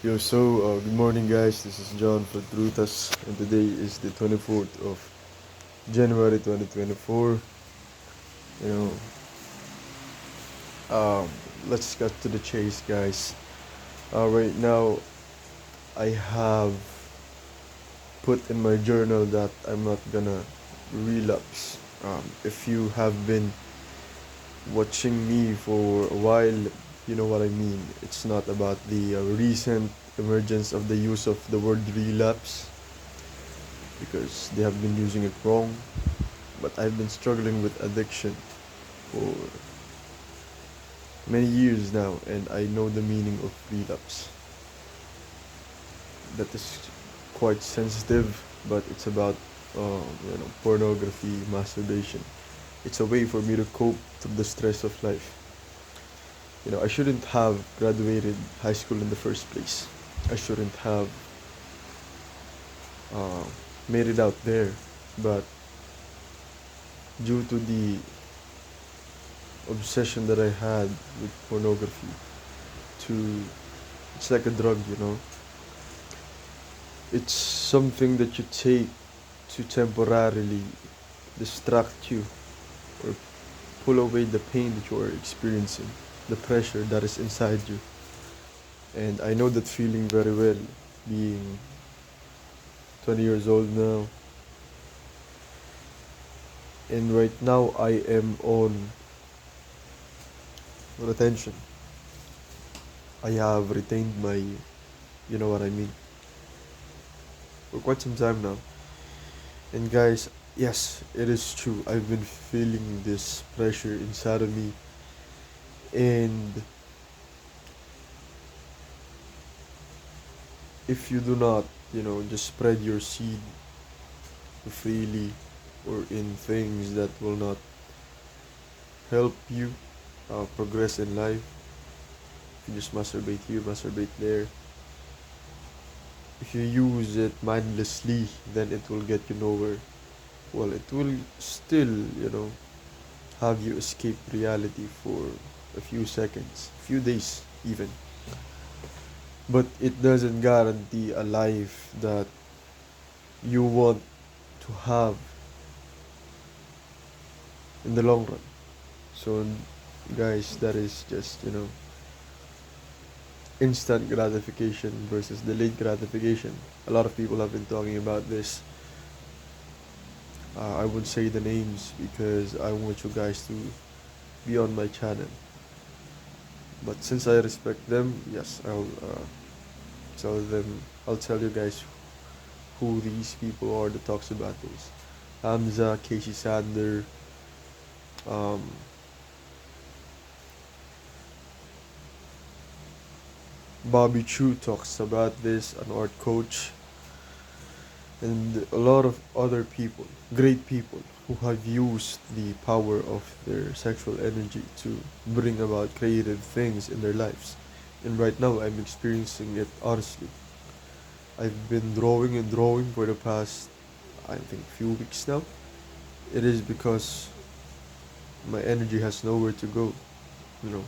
Good morning, guys. This is John for Truthas, and today is the 24th of January 2024. You know, um, let's cut to the chase, guys. Right now, I have put in my journal that I'm not gonna relapse. If you have been watching me for a while, you know what I mean. It's not about the recent emergence of the use of the word relapse because they have been using it wrong. But I've been struggling with addiction for many years now, and I know the meaning of relapse. That is quite sensitive, but it's about pornography, masturbation. It's a way for me to cope through the stress of life. I shouldn't have graduated high school in the first place. I shouldn't have uh, made it out there, but due to the obsession that I had with pornography, to it's like a drug. It's something that you take to temporarily distract you or pull away the pain that you are experiencing, the pressure that is inside you. And I know that feeling very well, being 20 years old now. And right now I am on retention. I have retained my, you know what I mean, for quite some time now. And guys, yes, it is true. I've been feeling this pressure inside of me. And if you do not, just spread your seed freely or in things that will not help you progress in life, if you just masturbate here, masturbate there, if you use it mindlessly, then it will get you nowhere. Well, it will still, have you escape reality for a few seconds, few days even. But it doesn't guarantee a life that you want to have in the long run. So, guys, that is just, instant gratification versus delayed gratification. A lot of people have been talking about this. I won't say the names because I want you guys to be on my channel. But since I respect them, yes, I'll tell you guys who these people are that talks about this. Hamza, Casey Sander, um, Bobby Chu talks about this, an art coach, and a lot of other people, great people, who have used the power of their sexual energy to bring about creative things in their lives. And right now, I'm experiencing it honestly. I've been drawing and drawing for the past, I think, few weeks now. It is because my energy has nowhere to go. You know,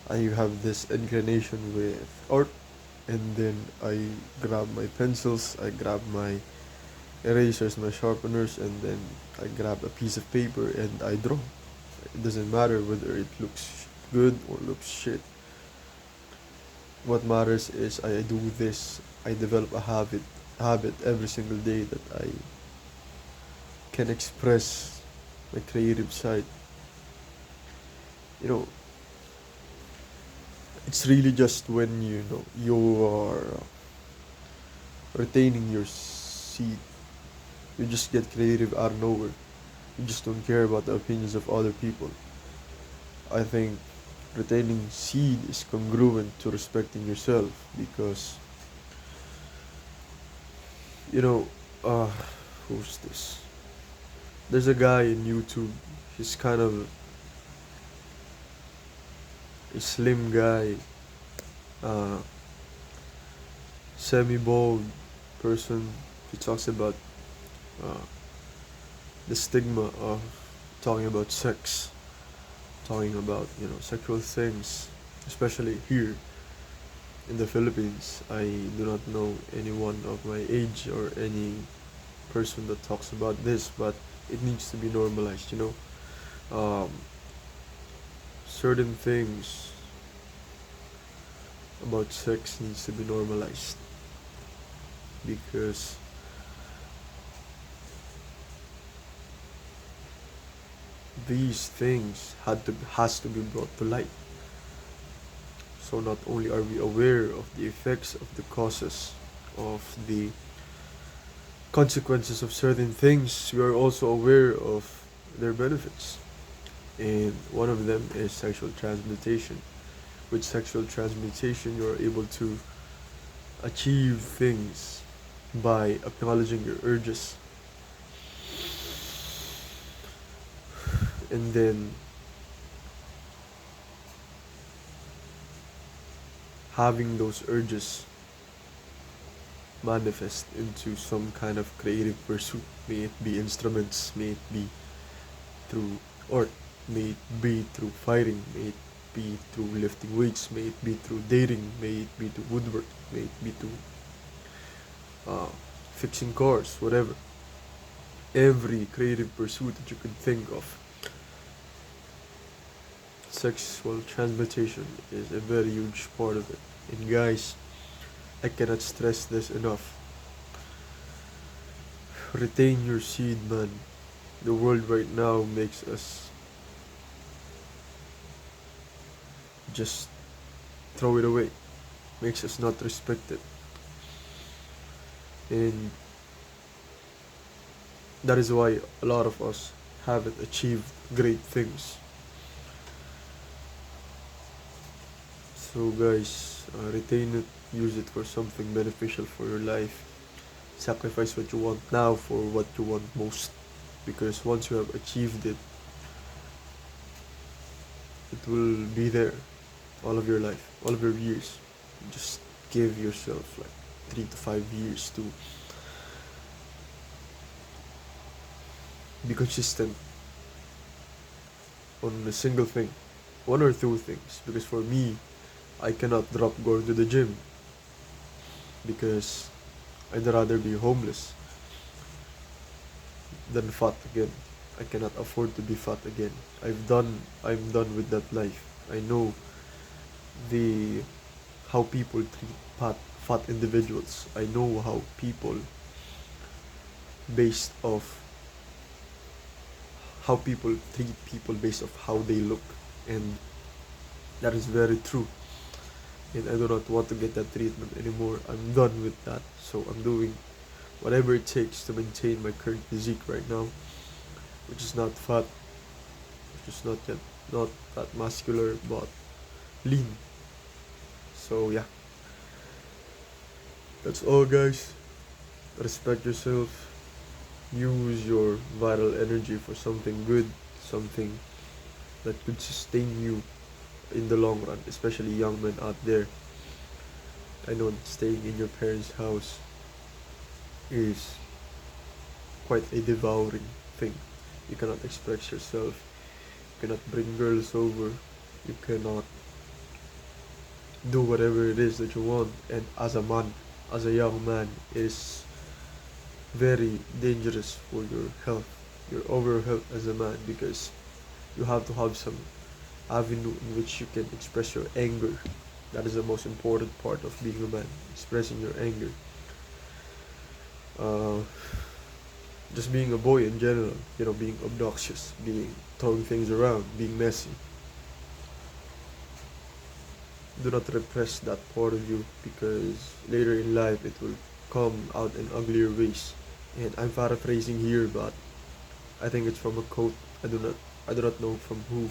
I have this inclination with art, and then I grab my pencils, I grab my erasers, my sharpeners, and then I grab a piece of paper and I draw. It doesn't matter whether it looks good or looks shit. What matters is I do this. I develop a habit every single day that I can express my creative side. You know, it's really just when you are retaining your seed. You just get creative out of nowhere. You just don't care about the opinions of other people. I think retaining seed is congruent to respecting yourself because you know uh who's this? There's a guy in YouTube. He's kind of a slim guy, uh semi-bald person. He talks about uh, the stigma of talking about sex, talking about sexual things, especially here in the Philippines, I do not know anyone of my age or any person that talks about this, but it needs to be normalized, you know. Um, Certain things about sex needs to be normalized because these things has to be brought to light. So not only are we aware of the effects of the causes of the consequences of certain things, we are also aware of their benefits. And one of them is sexual transmutation. With sexual transmutation, you are able to achieve things by acknowledging your urges and then having those urges manifest into some kind of creative pursuit. May it be instruments, may it be through art, may it be through fighting, may it be through lifting weights, may it be through dating, may it be through woodwork, may it be through uh, fixing cars, whatever. Every creative pursuit that you could think of, sexual transmutation is a very huge part of it. And guys, I cannot stress this enough. Retain your seed, man. The world right now makes us just throw it away, makes us not respect it. And that is why a lot of us haven't achieved great things. So, guys, retain it, use it for something beneficial for your life. Sacrifice what you want now for what you want most. Because once you have achieved it, it will be there all of your life, all of your years. Just give yourself like 3 to 5 years to be consistent on a single thing, one or two things. Because for me, I cannot drop going to the gym because I'd rather be homeless than fat again. I cannot afford to be fat again. I'm done with that life. I know the how people treat fat individuals. I know how people based off how people treat people based off how they look, and that is very true. And I do not want to get that treatment anymore. I'm done with that. So I'm doing whatever it takes to maintain my current physique right now, which is not fat, which is not yet not that muscular, but lean. So yeah, that's all, guys. Respect yourself. Use your vital energy for something good, something that could sustain you in the long run, especially young men out there. I know that staying in your parents' house is quite a devouring thing. You cannot express yourself, you cannot bring girls over, you cannot do whatever it is that you want. And as a man, as a young man, it is very dangerous for your health, your overall health as a man, because you have to have some avenue in which you can express your anger. That is the most important part of being a man, expressing your anger. Uh, just being a boy in general, you know, being obnoxious, being throwing things around, being messy. Do not repress that part of you because later in life it will come out in uglier ways. And I'm paraphrasing here, but I think it's from a quote. I do not know from who,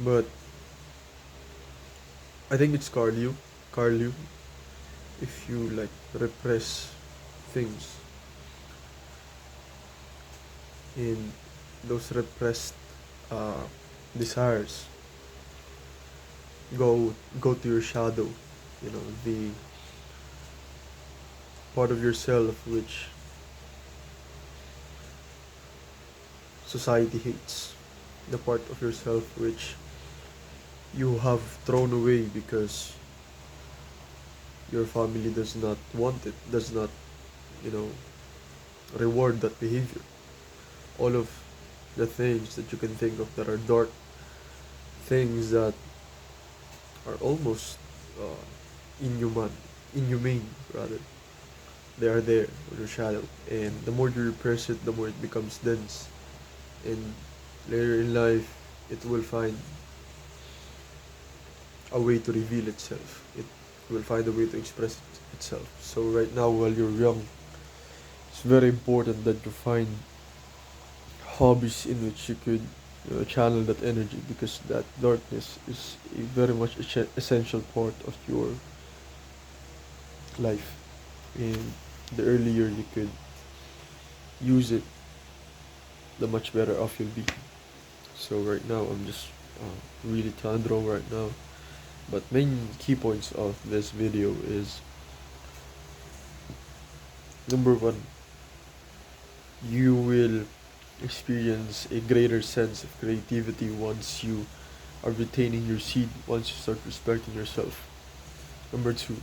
but I think it's Carlu. Carlu. If you like repress things in those repressed uh, desires, go to your shadow. You know, the part of yourself which society hates, the part of yourself which you have thrown away because your family does not want it, does not, you know, reward that behavior. All of the things that you can think of that are dark, things that are almost uh, inhumane rather. They are there on your shadow, and the more you repress it, the more it becomes dense. And later in life, it will find a way to reveal itself. It will find a way to express itself. So right now, while you're young, it's very important that you find hobbies in which you could, channel that energy, because that darkness is a very much essential part of your life. And the earlier you could use it, the much better off you'll be. So right now, I'm just really tantrum right now. But main key points of this video is: number one, you will experience a greater sense of creativity once you are retaining your seed, once you start respecting yourself. Number two,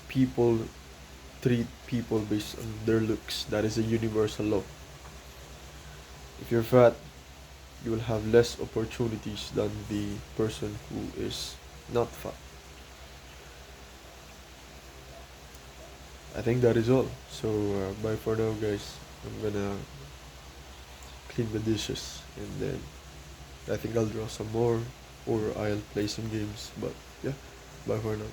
people treat people based on their looks. That is a universal law. If you're fat, you will have less opportunities than the person who is not fat. I think that is all. So, bye for now, guys. I'm gonna clean the dishes, and then I think I'll draw some more, or I'll play some games. But yeah, bye for now.